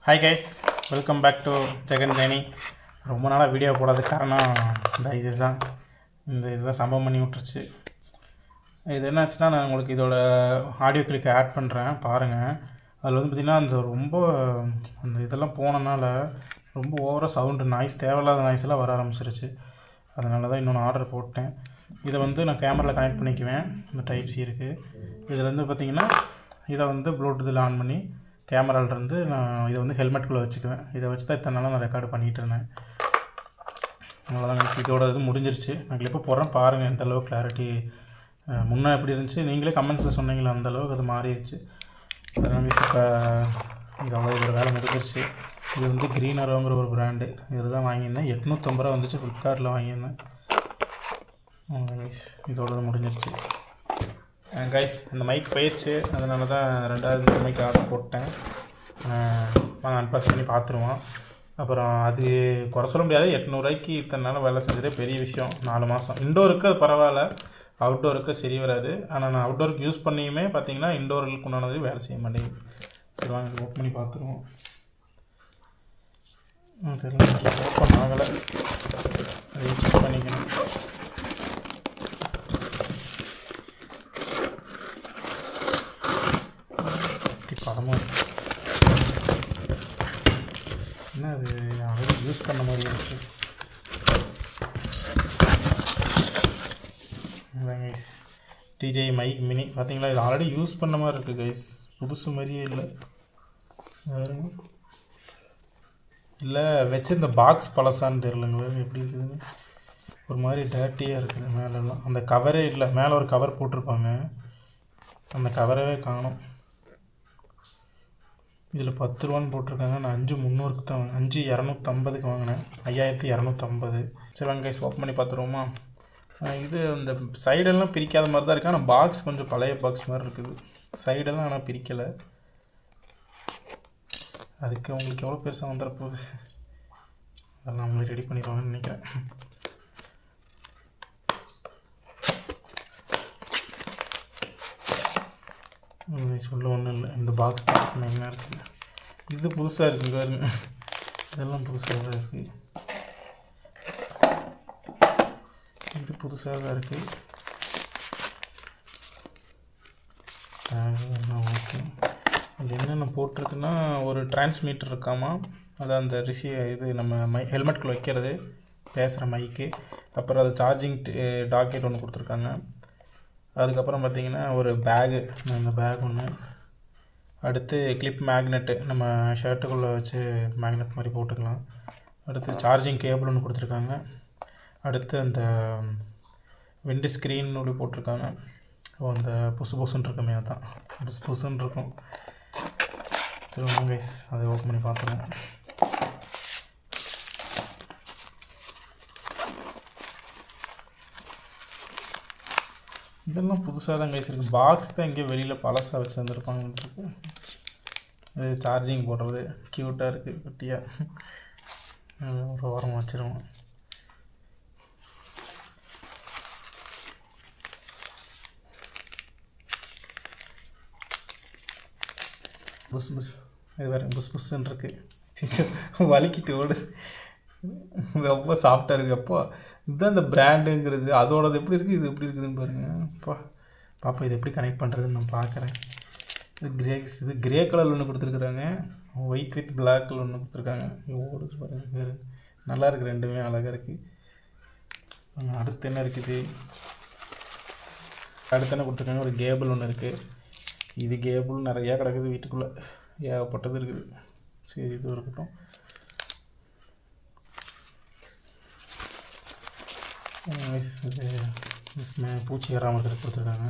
Hi guys, welcome back to Jegan Jenny. ரொம்ப நாளாக video போடாத காரணம் இதுதான் சம்பவம் பண்ணி விட்டுருச்சு. இது என்னாச்சுன்னா, நான் உங்களுக்கு இதோட ஆடியோ கிளிக் ஆட் பண்ணுறேன் பாருங்கள். அதில் வந்து பார்த்திங்கன்னா அந்த இதெல்லாம் போனனால ரொம்ப ஓவராக சவுண்டு நாய்ஸ், தேவையில்லாத நாய்ஸ் எல்லாம் வர ஆரம்பிச்சிருச்சு. அதனால தான் இன்னொன்று ஆர்டர் போட்டேன். இதை வந்து நான் கேமராவில் கனெக்ட் பண்ணிக்குவேன். இந்த டைப் சி இருக்குது. இதில் வந்து பார்த்திங்கன்னா இதை வந்து ப்ளூடூத்தில் ஆன் பண்ணி கேமராவிலேருந்து நான் இதை வந்து ஹெல்மெட்டுக்குள்ளே வச்சுக்குவேன். இதை வச்சு தான் இத்தனை நாளாக நான் ரெக்கார்டு பண்ணிகிட்டு இருந்தேன். அவ்வளோதான், இதோட இது முடிஞ்சிருச்சு. நான் கிளிப்பை போடுறேன் பாருங்கள் எந்தளவுக்கு கிளாரிட்டி முன்னே எப்படி இருந்துச்சு. நீங்களே கமெண்ட்ஸில் சொன்னீங்களா அந்தளவுக்கு அது மாறிடுச்சு. அதனால் இப்போ இதோட வேலை முடிஞ்சிருச்சு. இது வந்து க்ரீன் அரோங்கிற ஒரு பிராண்டு. இதில் தான் வாங்கியிருந்தேன். 850 ரூபா வந்துச்சு. ஃப்ளிப்கார்ட்டில் வாங்கியிருந்தேன். இதோட முடிஞ்சிருச்சு கைஸ். இந்த மைக் போயிடுச்சு, அதனால தான் ரெண்டாவது மைக் ஆர்டர் போட்டேன். அன்பாக்ஸ் பண்ணி பார்த்துருவோம். அப்புறம் அது குறை சொல்ல முடியாது. 800 ரூபாய்க்கு இத்தனை நாள் வேலை செஞ்சதே பெரிய விஷயம். 4 மாதம். இன்டோருக்கு அது பரவாயில்ல, அவுட்டோருக்கு சரி வராது. ஆனால் நான் அவுட்டோருக்கு யூஸ் பண்ணியுமே பார்த்தீங்கன்னா இன்டோருக்கு உண்டானது வேலை செய்ய மாட்டேங்குது. சரி வாங்க ஓப்பன் பண்ணி பார்த்துருவோம். தெரியல, ஓப்பன் ஆகலை. அதை செக் பண்ணிக்கணும். படமும் என்ன அது ஆல்ரெடி யூஸ் பண்ண மாதிரி இருக்குது. கைஸ், டிஜே மைக் மினி பார்த்தீங்களா, இது ஆல்ரெடி யூஸ் பண்ண மாதிரி இருக்குது கைஸ். புதுசு மாதிரியே இல்லை. இல்லை வச்சிருந்த பாக்ஸ் பழசான்னு தெரிலங்க. எப்படி இருக்குதுன்னு ஒரு மாதிரி டேர்ட்டியாக இருக்குது. மேலெல்லாம் அந்த கவரே இல்லை. மேலே ஒரு கவர் போட்டிருப்பாங்க, அந்த கவரவே காணும். இதில் 10 ரூபான்னு போட்டிருக்காங்க. நான் 5300க்கு தான் 5250க்கு வாங்கினேன். 5250. சரி வாங்க கைஸ், ஓப்பன் பண்ணி பார்த்துருவோமா. இது இந்த சைடெல்லாம் பிரிக்காத மாதிரி தான் இருக்குது. ஆனால் பாக்ஸ் கொஞ்சம் பழைய பாக்ஸ் மாதிரி இருக்குது. சைடெல்லாம் ஆனால் பிரிக்கலை. அதுக்கு உங்களுக்கு எவ்வளோ பெருசாக வந்துடப்போகுது. அதெல்லாம் அவங்களே ரெடி பண்ணிடுவாங்கன்னு நினைக்கிறேன். சொல்ல ஒன்றும் இல்லை. இந்த பாக்ஸ் தான் மெயினாக இருக்குது. இது புதுசாக இருக்குது பாருங்க. இதெல்லாம் புதுசாக தான் இருக்குது. இது புதுசாக தான் இருக்குது. ஓகே, அதில் என்னென்ன போட்டிருக்குன்னா, ஒரு டிரான்ஸ்மீட்டர் இருக்காமா. அது அந்த இது நம்ம ஹெல்மெட்டுக்குள்ளே வைக்கிறது, பேசுகிற மைக்கு. அப்புறம் அது சார்ஜிங் டாக்கெட் ஒன்று கொடுத்துருக்காங்க. அதுக்கப்புறம் பார்த்திங்கன்னா ஒரு பேகு, இந்த பேக் ஒன்று. அடுத்து கிளிப் மேக்னெட்டு, நம்ம ஷர்ட்டுக்குள்ளே வச்சு மேக்னெட் மாதிரி போட்டுக்கலாம். அடுத்து சார்ஜிங் கேபிள் ஒன்று கொடுத்துருக்காங்க. அடுத்து அந்த விண்டு ஸ்க்ரீன் ஒன்று போட்டிருக்காங்க. அந்த புசுன்னு இருக்குமே, அதுதான் புசுன்னு இருக்கும். சரி வாங்க கைஸ், அதை ஓப்பன் பண்ணி பார்த்துருவோம். இதெல்லாம் புதுசாக தான் கைஸ் இருக்குது. பாக்ஸ் தான் எங்கேயோ வெளியில் பழசாக வச்சு வந்துருப்பாங்கன்ட்டு. இது சார்ஜிங் போடுறது க்யூட்டாக இருக்குது, குட்டியாக. ஒரு ஓரமாக வச்சுருவோம். புஸ் இது வேறு புஸ்ன்னு இருக்குது. வலிக்கிட்டு ஓடுது. ரொம்ப சாஃப்டாக இருக்குது. அப்போ இதுதான் இந்த பிராண்டுங்கிறது. அதோடது எப்படி இருக்குது, இது எப்படி இருக்குதுன்னு பாருங்கள். பாப்பா இது எப்படி கனெக்ட் பண்ணுறதுன்னு நான் பார்க்குறேன். இது கிரே கலர் ஒன்று கொடுத்துருக்குறாங்க. ஒயிட் வித் பிளாக் கலர் ஒன்று கொடுத்துருக்காங்க. ஓடுது பாருங்கள். வேறு நல்லா இருக்குது, ரெண்டுமே அழகாக இருக்குது. அடுத்து என்ன இருக்குது, அடுத்து என்ன கொடுத்துருக்காங்க, ஒரு கேபிள் ஒன்று இருக்குது. இது கேபிள் நிறையா கிடக்குது வீட்டுக்குள்ளே, ஏகப்பட்டது இருக்குது. சரி இது இருக்கட்டும். இது பூச்சி வராமல் இருக்கிறது கொடுத்துருக்காங்க.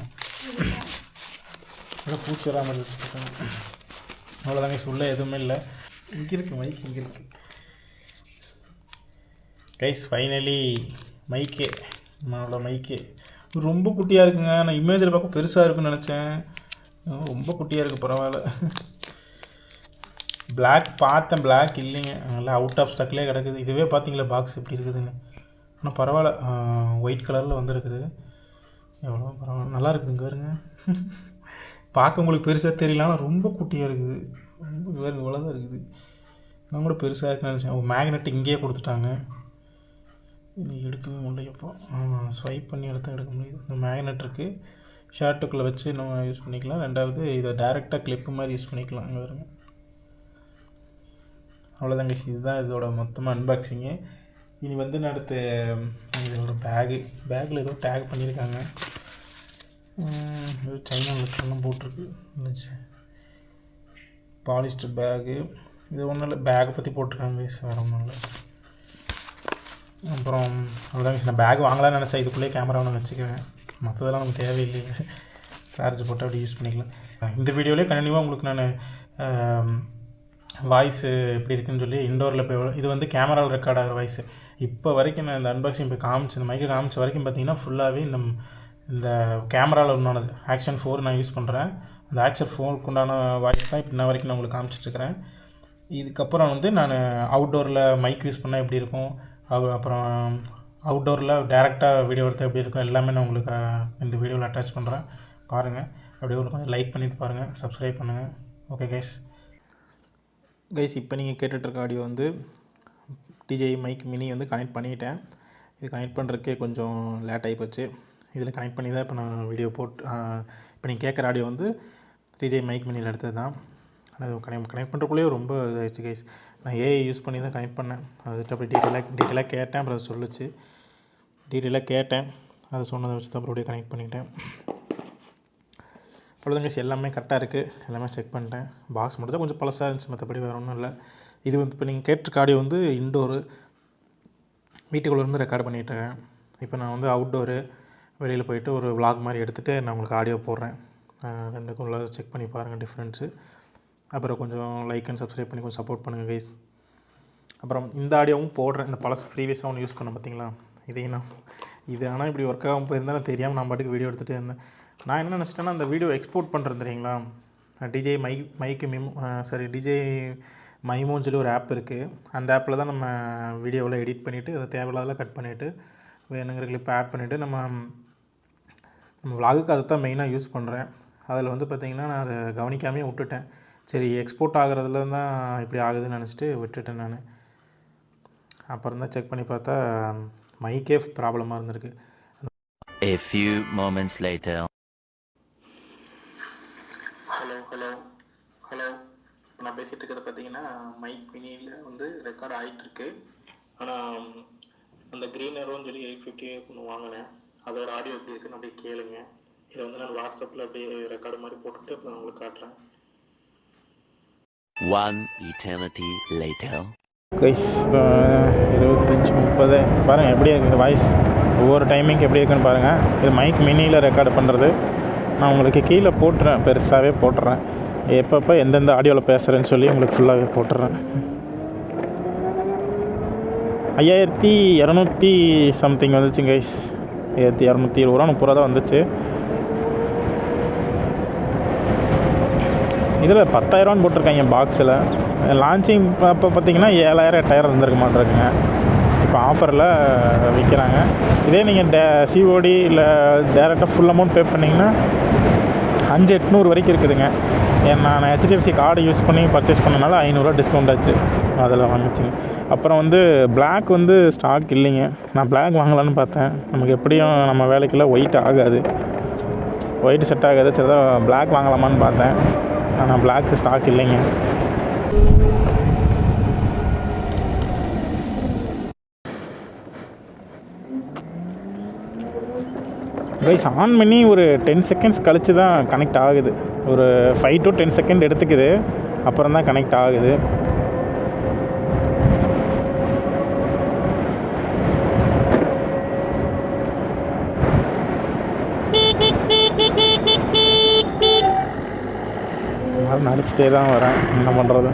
பூச்சி வராமல் இருக்கிறது. அவ்வளோதாங்க, சொல்ல எதுவுமே இல்லை. இங்கே இருக்குது மைக், இங்கே இருக்குது கைஸ். ஃபைனலி மைக்கு, நம்மளோட மைக்கு ரொம்ப குட்டியாக இருக்குங்க. நான் இமேஜில் பார்க்க பெருசாக இருக்குன்னு நினச்சேன். ரொம்ப குட்டியாக இருக்குது. பரவாயில்ல. பிளாக் பார்த்தேன், பிளாக் இல்லைங்க. நல்லா அவுட் ஆஃப் ஸ்டாக்லேயே கிடக்குது. இதுவே பார்த்தீங்களா பாக்ஸ் எப்படி இருக்குதுன்னு. ஆனால் பரவாயில்ல, ஒயிட் கலரில் வந்துருக்குது. எவ்வளோ பரவாயில்ல, நல்லா இருக்குதுங்க பாருங்க. பார்க்க உங்களுக்கு பெருசாக தெரியல, ஆனால் ரொம்ப குட்டியாக இருக்குது. ரொம்ப வேறு இவ்வளோ தான் இருக்குது. நான் கூட பெருசாக இருக்குன்னு நினச்சேன். மேக்னெட் இங்கேயே கொடுத்துட்டாங்க. இது எடுக்கவே முடியப்போ ஸ்வைப் பண்ணி எடுக்க முடியுது. இந்த மேக்னெட் இருக்குது, ஷர்ட்டுக்குள்ளே வச்சு நம்ம யூஸ் பண்ணிக்கலாம். ரெண்டாவது இதை டேரெக்டாக கிளிப்பு மாதிரி யூஸ் பண்ணிக்கலாம். அங்கே வருங்க. அவ்வளோதாங்க, இதுதான் இதோட மொத்தமாக அன்பாக்சிங்கு. இனி வந்து நான் அடுத்து இதோட பேக்கில் ஏதோ டேக் பண்ணியிருக்காங்க. சைனா லெட்டர்லாம் போட்டிருக்கு. Polyester bag. இது ஒன்றும் இல்லை, பேக்கை பற்றி போட்டிருக்காங்க, வேறு ஒன்றும் இல்லை. அப்புறம் அவ்வளோதாங்க. நான் பேக் வாங்கலாம்னு நினச்சேன். இதுக்குள்ளேயே கேமரா ஒன்று வச்சுக்குவேன். மற்றதெல்லாம் நமக்கு தேவையில்லையே, சார்ஜ் போட்டு அப்படி யூஸ் பண்ணிக்கலாம். இந்த வீடியோவிலே கண்டினியூவாக உங்களுக்கு நான் வாய்ஸு எப்படி இருக்குன்னு சொல்லி இன்டோரில் போய் இது வந்து கேமராவில் ரெக்கார்ட் ஆகிற வாய்ஸு. இப்போ வரைக்கும் நான் இந்த அன்பாக்சிங் இப்போ காமிச்சு இந்த மைக்கை காமிச்ச வரைக்கும் பார்த்தீங்கன்னா ஃபுல்லாகவே இந்த கேமராவில் உண்டானது. ஆக்ஷன் 4 நான் யூஸ் பண்ணுறேன். அந்த ஆக்ஷன் 4க்கு உண்டான வாய்ஸ் தான் இப்போ இன்ன வரைக்கும் நான் உங்களுக்கு காமிச்சிட்ருக்கிறேன். இதுக்கப்புறம் வந்து நான் அவுட்டோரில் மைக் யூஸ் பண்ணால் எப்படி இருக்கும், அப்புறம் அவுட்டோரில் டேரெக்டாக வீடியோ எடுத்தால் எப்படி இருக்கும், எல்லாமே நான் உங்களுக்கு இந்த வீடியோவில் அட்டாச் பண்ணுறேன். பாருங்கள். அப்படியே ஒரு கொஞ்சம் லைக் பண்ணிவிட்டு பாருங்கள், சப்ஸ்கிரைப் பண்ணுங்கள். ஓகே கைஸ், இப்போ நீங்கள் கேட்டுட்ருக்க ஆடியோ வந்து டிஜே மைக் மினி வந்து கனெக்ட் பண்ணிட்டேன். இது கனெக்ட் பண்ணுறதுக்கே கொஞ்சம் லேட் ஆகி போச்சு. இதில் கனெக்ட் பண்ணி தான் இப்போ நான் வீடியோ இப்போ நீங்கள் கேட்குற ஆடியோ வந்து டிஜே மைக் மினியில் எடுத்தது தான். ஆனால் அது கனெக்ட் பண்ணுறக்குள்ளேயே ரொம்ப இதாகிடுச்சு கைஸ். நான் ஏஐ யூஸ் பண்ணி தான் கனெக்ட் பண்ணேன். அதுக்கிட்ட அப்படி டீட்டெயிலாக கேட்டேன். அப்புறம் அது சொல்லிச்சு. டீட்டெயிலாக கேட்டேன், அதை சொன்னதை வச்சு தான் அப்படியே கனெக்ட் பண்ணிட்டேன். அவ்வளோதாங்க, எல்லாமே கரெக்டாக இருக்குது. எல்லாமே செக் பண்ணிட்டேன். பாக்ஸ் மட்டும் தான் கொஞ்சம் பழசாக இருந்துச்சு, மற்றபடி வேறு ஒன்றும் இல்லை. இது வந்து இப்போ நீங்கள் கேட்டிருக்க ஆடியோ வந்து இன்டோரு, வீட்டுக்குள்ளேருந்து ரெக்கார்ட் பண்ணிட்டேன். இப்போ நான் வந்து அவுட்டோரு வெளியில் போயிட்டு ஒரு vlog மாதிரி எடுத்துகிட்டு நான் உங்களுக்கு ஆடியோ போடுறேன். ரெண்டுக்குள்ள செக் பண்ணி பாருங்கள் டிஃப்ரென்ஸு. அப்புறம் கொஞ்சம் லைக் அண்ட் சப்ஸ்கிரைப் பண்ணி கொஞ்சம் சப்போர்ட் பண்ணுங்கள் கைஸ். அப்புறம் இந்த ஆடியோவும் போடுறேன். இந்த பழசு ப்ரீவியஸாக ஒன்று யூஸ் பண்ணேன் பார்த்தீங்களா, இதையும் நான் இது ஆனால் இப்படி ஒர்க் ஆகாமல் போயிருந்தாலும் தெரியாமல் நான் பாட்டுக்கு வீடியோ எடுத்துகிட்டே இருந்தேன். நான் என்ன நினச்சிட்டேன்னா, அந்த வீடியோ எக்ஸ்போர்ட் பண்ணுறது தெரியுங்களா, டிஜே டிஜே மைமோன்னு சொல்லி ஒரு ஆப் இருக்குது. அந்த ஆப்பில் தான் நம்ம வீடியோவில் எடிட் பண்ணிவிட்டு அதை தேவையில்லாதெல்லாம் கட் பண்ணிவிட்டு வேணுங்கிற கிளிப்பை ஆட் பண்ணிவிட்டு நம்ம vlogக்கு அதை தான் மெயினாக யூஸ் பண்ணுறேன். அதில் வந்து பார்த்திங்கன்னா நான் அதை கவனிக்காமே விட்டுட்டேன். சரி, எக்ஸ்போர்ட் ஆகிறதுல தான் இப்படி ஆகுதுன்னு நினச்சிட்டு விட்டுட்டேன் நான். அப்புறம் தான் செக் பண்ணி பார்த்தா மைக்கே ப்ராப்ளமாக இருந்திருக்கு. A few moments later. Hello நான் பேசிகிட்டு இருக்கிறத பார்த்தீங்கன்னா மைக் மினியில் வந்து ரெக்கார்ட் ஆகிட்டுருக்கு. ஆனால் அந்த க்ரீன் ஏரோன்னு சொல்லி 850 ஒன்று வாங்கினேன். அதோட ஆடியோ எப்படி இருக்குன்னு அப்படியே கேளுங்க. இதை வந்து நான் வாட்ஸ்அப்பில் அப்படியே ரெக்கார்டு மாதிரி போட்டுட்டு அப்புறம் உங்களுக்கு காட்டுறேன். One eternity later. 25-30 பாருங்கள் எப்படி இருக்குது வாய்ஸ். ஒவ்வொரு டைமிங் எப்படி இருக்குன்னு பாருங்கள். இது மைக் மினியில் ரெக்கார்டு பண்ணுறது. நான் உங்களுக்கு கீழே போட்டுறேன், பெருசாகவே போட்டுறேன். எப்பப்போ எந்தெந்த ஆடியோவில் பேசுகிறேன்னு சொல்லி உங்களுக்கு ஃபுல்லாகவே போட்டுறேன். 5200 சம்திங் வந்துச்சு கைஸ். 5220 தான் வந்துச்சு. இதில் 10,000 போட்டிருக்காங்க பாக்ஸில். லான்ச்சிங் அப்போ பார்த்தீங்கன்னா 7,000 8,000 இருந்திருக்க மாட்டிருக்குங்க. இப்போ ஆஃபரில் விற்கிறாங்க. இதே நீங்கள் சிஓடி இல்லை டேரெக்டாக ஃபுல் அமௌண்ட் பே பண்ணிங்கன்னா 5,800 வரைக்கும் இருக்குதுங்க. ஏன்னா நான் ஹெச்டிஎஃப்சி கார்டு யூஸ் பண்ணி பர்ச்சேஸ் பண்ணனால 500 டிஸ்கவுண்ட் ஆச்சு, அதில் வாங்கிச்சிங்க. அப்புறம் வந்து பிளாக் வந்து ஸ்டாக் இல்லைங்க. நான் பிளாக் வாங்கலான்னு பார்த்தேன். நமக்கு எப்படியும் நம்ம வேலைக்கெல்லாம் ஒயிட் ஆகாது, ஒயிட் செட் ஆகாது. சரி தான் பிளாக் வாங்கலாமான்னு பார்த்தேன். ஆனால் பிளாக்கு ஸ்டாக் இல்லைங்க. கைஸ் ஆன் பண்ணி ஒரு 10 செகண்ட்ஸ் கழித்து தான் கனெக்ட் ஆகுது. ஒரு 5 to 10 செகண்ட் எடுத்துக்குது, அப்புறம் தான் கனெக்ட் ஆகுது. நடிச்சிட்டே தான் வரேன், என்ன பண்ணுறது.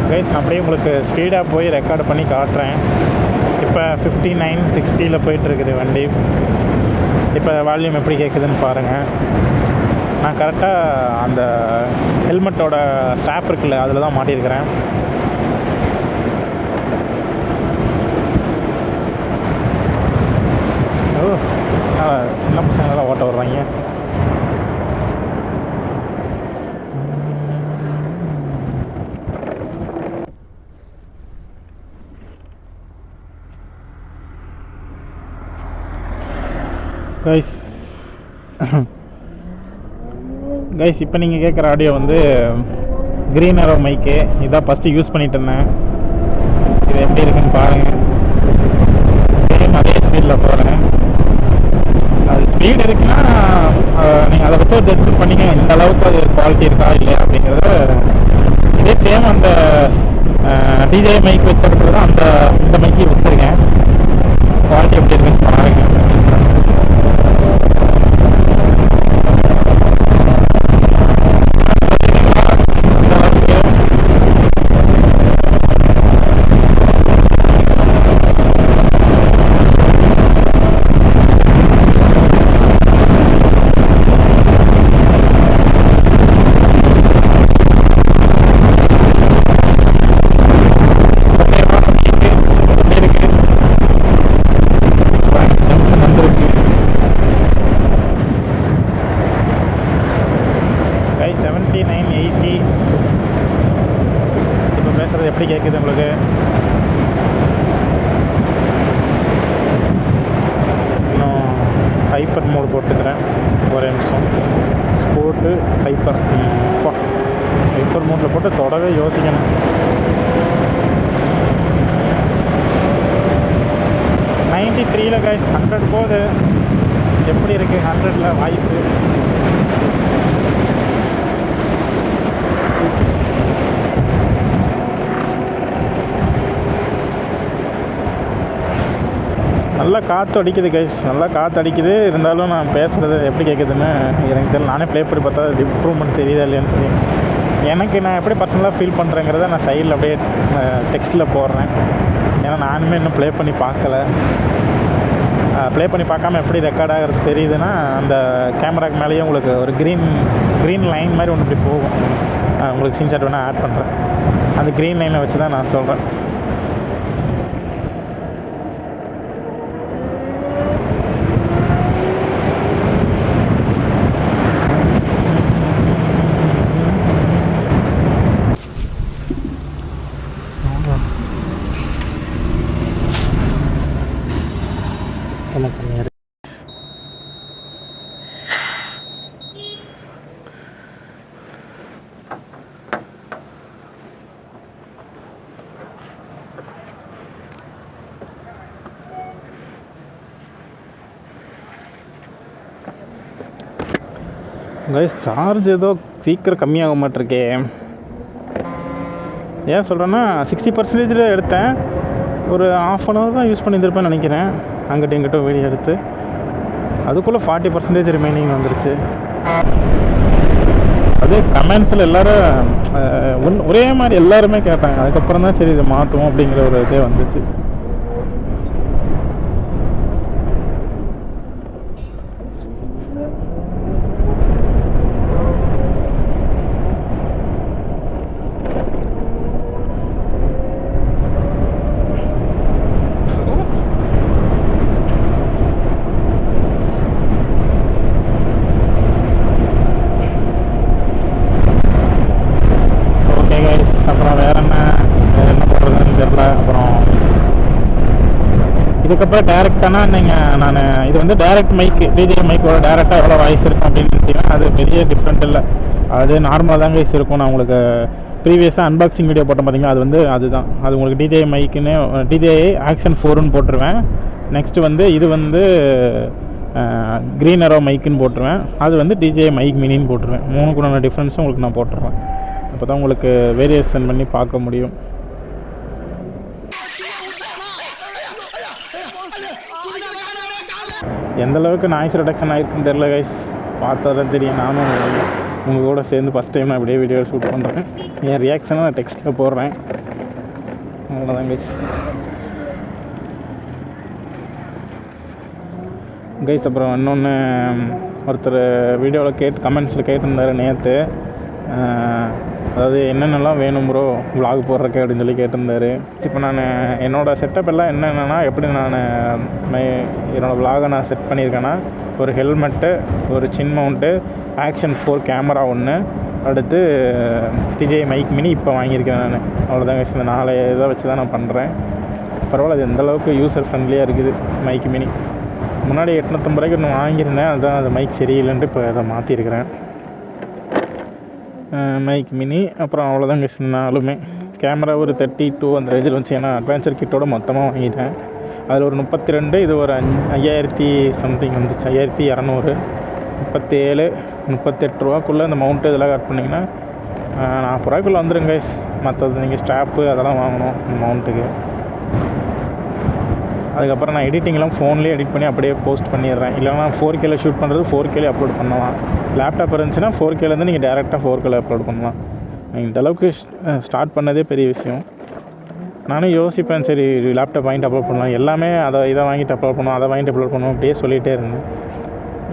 கைஸ் நான் அப்படியே உங்களுக்கு ஸ்பீடாக போய் ரெக்கார்டு பண்ணி காட்டுறேன். இப்போ 59-60 போயிட்டுருக்குது வண்டி. இப்போ வால்யூம் எப்படி கேட்குதுன்னு பாருங்கள். நான் கரெக்டாக அந்த ஹெல்மெட்டோட ஸ்ட்ராப் இருக்குல்ல அதில் தான் மாட்டியிருக்கிறேன். ஓ சின்ன பசங்களாம் ஓட்ட விட்றாங்க. கைஸ் இப்போ நீங்கள் கேட்குற ஆடியோ வந்து க்ரீன் அரோ மைக்கு. இதான் ஃபஸ்ட்டு யூஸ் பண்ணிகிட்டு இருந்தேன். இது எப்படி இருக்குன்னு பாருங்கள். சேம் அதே ஸ்பீடில் போகிறேன். அது ஸ்பீடு இருக்குன்னா நீங்கள் அதை வச்சு ஒரு ஜட்ஜ்மெண்ட் பண்ணிங்க இந்த அளவுக்கு அது குவாலிட்டி இருக்கா இல்லையா அப்படிங்கிறத. இதே சேம் அந்த டிஜே மைக் வச்சிருக்கிறது தான் இந்த மைக்கு வச்சுருக்கேன். குவாலிட்டி எப்படி இருக்குன்னு பாருங்கள். எப்படி கேட்குது உங்களுக்கு? இன்னும் ஹைப்பர் மோடு போட்டுக்கிறேன். ஒரே நிமிஷம். ஸ்போர்ட்டு ஹைப்பர் மோடில் போட்டு தொடவே யோசிக்கணும். 93 கைஸ் 100 போகுது. எப்படி இருக்குது 100ல் வாய்ஸு? நல்லா காற்று அடிக்குது கைஸ், நல்லா காற்று அடிக்குது. இருந்தாலும் நான் பேசுகிறது எப்படி கேட்குதுன்னு எனக்கு தெரியல. நானே ப்ளே பண்ணி பார்த்தா இம்ப்ரூவ்மெண்ட் தெரியுதா இல்லையான்னு தெரியும். எனக்கு நான் எப்படி பர்சனலாக ஃபீல் பண்ணுறேங்கிறத நான் சைடில் அப்படியே டெக்ஸ்ட்டில் போடுறேன். ஏன்னா நானுமே இன்னும் ப்ளே பண்ணி பார்க்கல. ப்ளே பண்ணி பார்க்காம எப்படி ரெக்கார்ட் ஆகிறது தெரியுதுன்னா, அந்த கேமராக்கு மேலேயே உங்களுக்கு ஒரு க்ரீன் லைன் மாதிரி ஒன்று இப்படி போகும். உங்களுக்கு ஸ்க்ரீன்ஷாட் வேணால் ஆட் பண்ணுறேன். அந்த க்ரீன் லைனை வச்சு தான் நான் சொல்கிறேன். கைஸ் சார்ஜ் ஏதோ சீக்கிரம் கம்மியாக மாட்டிருக்கே. ஏன் சொல்கிறேன்னா 60% எடுத்தேன். ஒரு ½ அன் ஹவர் தான் யூஸ் பண்ணியிருப்பேன்னு நினைக்கிறேன். அங்கிட்ட இங்கிட்ட வீடியோ எடுத்து அதுக்குள்ளே 40% ரிமைனிங் வந்துருச்சு. அது கமெண்ட்ஸில் எல்லோரும் ஒரே மாதிரி எல்லாருமே கேட்டாங்க. அதுக்கப்புறம் தான் சரி இதை மாற்றுவோம் அப்படிங்கிற ஒரு இதே வந்துச்சு. இதுக்கப்புறம் டேரெக்டானா நான் இது வந்து டேரெக்ட் மைக்கு, டிஜே மைக்கோட டேரெக்டாக எவ்வளோ வாய்ஸ் இருக்கும் அப்படின்னு நினச்சிங்கன்னா அது பெரிய டிஃப்ரெண்ட் இல்லை. அது நார்மலாக தான் வாய்ஸ் இருக்கும். நான் உங்களுக்கு ப்ரீவியஸாக அன்பாக்சிங் வீடியோ போட்டேன் பார்த்தீங்களா, அதுதான் அது உங்களுக்கு டிஜே மைக்குன்னு டிஜே ஆக்ஷன் 4ன்னு போட்டுருவேன். நெக்ஸ்ட்டு வந்து இது வந்து க்ரீன் அரோ மைக்குன்னு போட்டுருவேன். அது வந்து டிஜே மைக் மினின்னு போட்டுருவேன். 3 டிஃப்ரென்ஸும் உங்களுக்கு நான் போட்டுருவேன். அப்போ தான் உங்களுக்கு வேரியேஷன் பண்ணி பார்க்க முடியும். எந்தளவுக்கு நாய்ஸ் ரிடக்ஷன் ஆகிருக்குன்னு தெரில கைஸ். பார்த்தா தான் தெரியும். நானும் உங்கள் கூட சேர்ந்து ஃபஸ்ட் டைம் நான் அப்படியே வீடியோ ஷூட் பண்ணுறேன். என் ரியாக்ஷனை நான் டெக்ஸ்ட்டில் போடுறேன். அவ்வளோதான் கைஸ். கைஸ் அப்புறம் இன்னொன்று ஒருத்தர் வீடியோவில் கமெண்ட்ஸில் கேட்டிருந்தார் நேற்று, அதாவது என்னென்னலாம் வேணும் ப்ரோ vlog போடுறக்கு அப்படின்னு சொல்லி கேட்டிருந்தாரு. இப்போ நான் என்னோடய செட்டப் எல்லாம் என்னென்னா எப்படி நான் என்னோடய vlog-ஐ நான் செட் பண்ணியிருக்கேன்னா, ஒரு ஹெல்மெட்டு, ஒரு சின் மவுண்ட்டு, ஆக்ஷன் 4 கேமரா ஒன்று, அடுத்து டிஜே மைக் மினி இப்போ வாங்கியிருக்கேன் நான். அவ்வளோதாங்க. இந்த 4 இதை வச்சு தான் நான் பண்ணுறேன். பரவாயில்ல, அது எந்தளவுக்கு யூசர் ஃப்ரெண்ட்லியாக இருக்குது மைக் மினி. முன்னாடி 850 ரூபாய்க்கு ஒன்று வாங்கியிருந்தேன், அதுதான் அது மைக் சரியில்லைன்ட்டு இப்போ அதை மாற்றிருக்கிறேன். மைக் மினி அப்புறம் அவ்வளோதாங்க. நாலுமே கேமரா ஒரு 32 அந்த ரேஞ்சில் வந்துச்சு. ஏன்னா அட்வான்ச்சர் கிட்டோட மொத்தமாக வாங்கிட்டேன். அதில் ஒரு 32, இது ஒரு 5000 சம்திங் வந்துச்சு, 5200, 37, 38 ரூபாக்குள்ளே இந்த மவுண்ட்டு இதெல்லாம் கட் பண்ணிங்கன்னா 40 ரூபாய்க்குள்ளே வந்துடுங்க. மற்றது நீங்கள் ஸ்ட்ராப்பு அதெல்லாம் வாங்கணும் மவுண்ட்டுக்கு. அதுக்கப்புறம் நான் எடிட்டிங்லாம் ஃபோன்லேயே எடிட் பண்ணி அப்படியே போஸ்ட் பண்ணிடுறேன். இல்லைனா 4Kல ஷூட் பண்ணுறது 4Kல அப்லோட் பண்ணலாம். லேப்டாப் இருந்துச்சுன்னா 4Kலேருந்து நீங்கள் டேரெக்டாக 4Kல அப்லோட் பண்ணலாம். இந்தளவுக்கு ஸ்டார்ட் பண்ணதே பெரிய விஷயம். நானும் யோசிப்பேன், சரி லேப்டாப் வாங்கிட்டு அப்லோட் பண்ணலாம், எல்லாமே இதை வாங்கிட்டு அப்லோட் பண்ணுவோம், அதை வாங்கிட்டு அப்லோட் பண்ணுவோம், அப்படியே சொல்லிகிட்டே இருந்தேன்.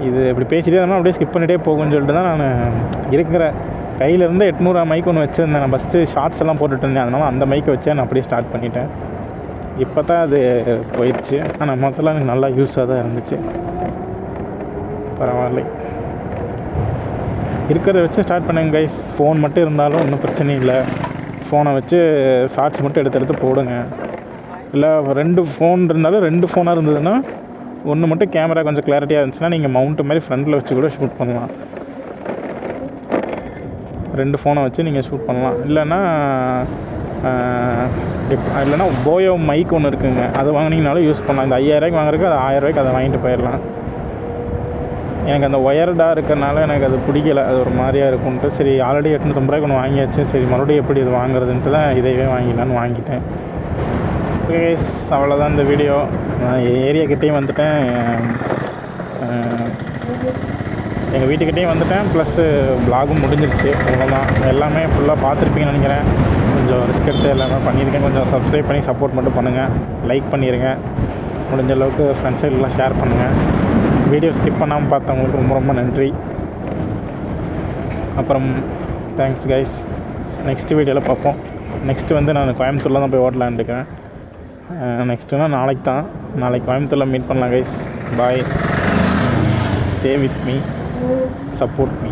இது இப்படி பேசிகிட்டே இருந்தால் அப்படியே ஸ்கிப் பண்ணிகிட்டே போகும்னு சொல்லிட்டு தான் நான் இருக்கிற கையிலேருந்து 800 மைக் ஒன்று வச்சுருந்தேன். நான் ஃபஸ்ட்டு ஷார்ட்ஸ் எல்லாம் போட்டுட்டு இருந்தேன், அதனால் அந்த மைக்கை வச்சே நான் அப்படியே ஸ்டார்ட் பண்ணிட்டேன். இப்போ தான் அது போயிடுச்சு. ஆனால் மொத்தத்தில் எனக்கு நல்லா யூஸாக தான் இருந்துச்சு. பரவாயில்லை, இருக்கிறத வச்சு ஸ்டார்ட் பண்ணுங்க கைஸ். ஃபோன் மட்டும் இருந்தாலும் ஒன்றும் பிரச்சனை இல்லை. ஃபோனை வச்சு ஷார்ட்ஸ் மட்டும் எடுத்து போடுங்க. இல்லை 2 ஃபோன் இருந்தாலும் 2 ஃபோனாக இருந்ததுன்னா ஒன்று மட்டும் கேமரா கொஞ்சம் கிளாரிட்டியாக இருந்துச்சுன்னா நீங்கள் மவுண்ட்டு மாதிரி ஃப்ரண்டில் வச்சு கூட ஷூட் பண்ணலாம். 2 ஃபோனை வச்சு நீங்கள் ஷூட் பண்ணலாம். இல்லைன்னா போயோ மைக் ஒன்று இருக்குங்க, அது வாங்கினீங்கனாலும் யூஸ் பண்ணலாம். இந்த 5000 ரூபாய்க்கு வாங்குறதுக்கு அது 1000 ரூபாய்க்கு அதை வாங்கிட்டு போயிடலாம். எனக்கு அந்த ஒயர்டாக இருக்கிறனால எனக்கு அது பிடிக்கல, அது ஒரு மாதிரியாக இருக்கும்ன்ட்டு சரி ஆல்ரெடி 850 ரூபாய்க்கு ஒன்று வாங்கியாச்சு, சரி மறுபடியும் எப்படி இது வாங்குறதுன்ட்டு தான் இதையே வாங்கிடலான்னு வாங்கிட்டேன். ஓகே, அவ்வளோதான் இந்த வீடியோ. நான் ஏரியாக்கிட்டேயும் வந்துட்டேன், எங்கள் வீட்டுக்கிட்டேயும் வந்துட்டேன், ப்ளஸ்ஸு vlog-ம் முடிஞ்சிருச்சு. அவ்வளோதான், எல்லாமே ஃபுல்லாக பார்த்துருப்பீங்கன்னு நினைக்கிறேன். கொஞ்சம் ரிஸ்க் எடுத்து எல்லாமே பண்ணியிருக்கேன். கொஞ்சம் சப்ஸ்கிரைப் பண்ணி சப்போர்ட் மட்டும் பண்ணுங்கள், லைக் பண்ணிடுங்க, முடிஞ்ச அளவுக்கு ஃப்ரெண்ட்ஸுக்கெல்லாம் ஷேர் பண்ணுங்கள். வீடியோ ஸ்கிப் பண்ணாமல் பார்த்தவங்களுக்கு ரொம்ப ரொம்ப நன்றி. அப்புறம் தேங்க்ஸ் கைஸ். நெக்ஸ்ட் வீடியோவில் பார்ப்போம். நெக்ஸ்ட்டு வந்து நான் கோயம்புத்தூரில் தான் போய் ஓட்டலான்னு இருக்கேன். நெக்ஸ்ட்டுனா நாளைக்கு கோயம்புத்தூரில் மீட் பண்ணலாம் guys. Bye. Stay with me, support me.